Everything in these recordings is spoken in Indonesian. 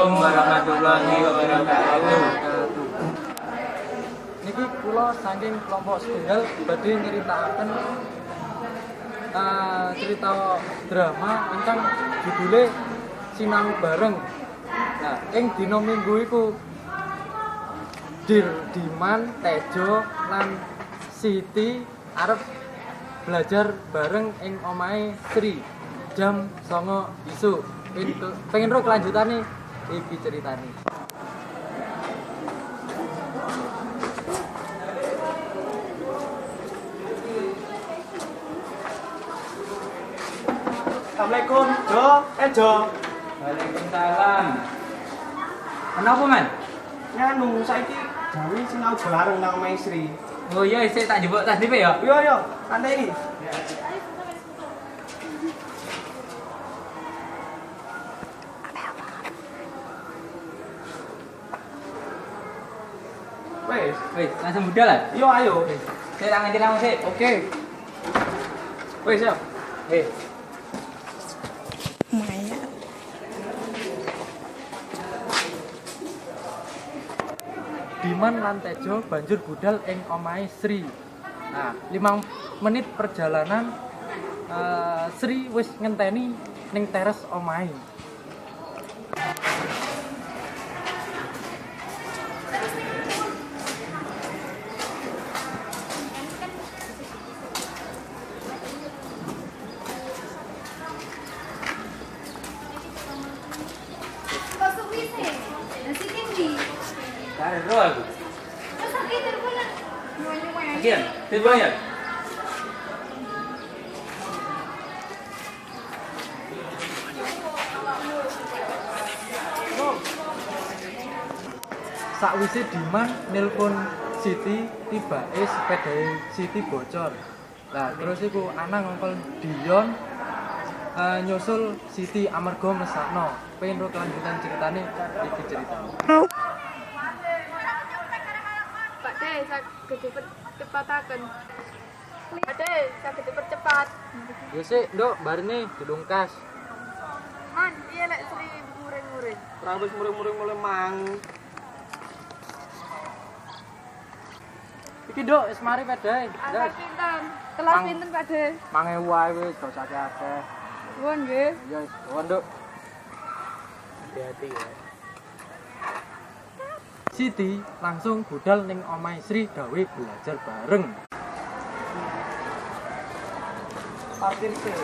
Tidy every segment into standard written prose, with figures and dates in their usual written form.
Assalamualaikum warahmatullahi wabarakatuh. Niki kula saking kelompok setunggal badhe nyritakaken cerita drama ingkang judule Sinau Bareng. Nah, ing dina Minggu iku Diman, Tejo lan Siti arep belajar bareng ing omahe Sri jam 09.00 isuk. Pengen ro kelanjutane iki ceritane. Assalamualaikum, Jo. Jo. Waalaikumsalam. Kenapa, Man? Nganu saiki gawe sinau bareng nang omahe Sri. Oh iya, isih tak njupuk tas dhewe ya. Yo, santai iki. Wis, langsung budal lah. Yo ayo. Saya tak ngerti langsung sih. Oke. Wes ya. Maya. Diman lan Tejo banjur budal ing omahe Sri. Nah, 5 menit perjalanan Sri wis ngenteni ning teras omahe. Kok suwi sih? Nasi tinggi. Karo aku. Terus sakit terpulang. Nyuwen-nyuwen. Kian, telepon ya. Sakwise Diman nelpon Siti, tibake sepedahe Siti bocor. Lah terus iku ana ngongkol Dion nyusul Siti amarga mesakno. Pengen ro kelanjutan ceritane iki ceritane. Pak De, saged dipercepataken. Pak De, saged dipercepat. Ya sik, Nduk, barene dilungkas. Man, iya lek Sri muring-muring. Ora wis muring-muring mulai mang. Iki Nduk, wis mari pedahe. Angka pinten? Kelas Mang. pinten Pak De? 5.000 wae wis, gak usah akeh. Nuwun nggih. Ya wis, Nduk. Hati-hati ya. Siti langsung budal ning omahe Sri gawe belajar bareng. Parkir sih.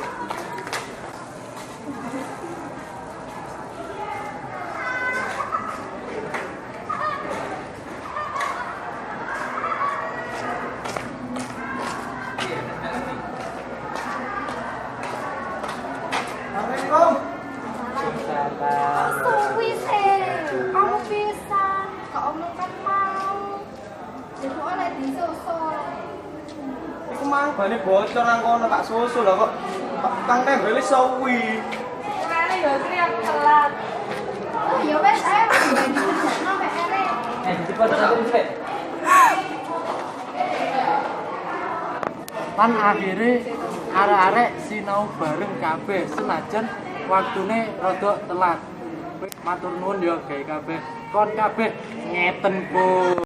Assalamualaikum. Kok suwi sih? Kamu pisan. Kok omong kan mau. Ibu oleh disusul. Iku mang bane bocor nang kono tak susul lho kok. Kang tembele suwi. Kemarin ya Sri aku telat. Oh ya wes ayo bagi kerjaan PR. Cepat satu sih. Pan akhirnya arek-arek sinau bareng kabeh senajan waktune rada telat. Matur nuwun ya gawe kabeh. Kon kabeh ngeten, Bu.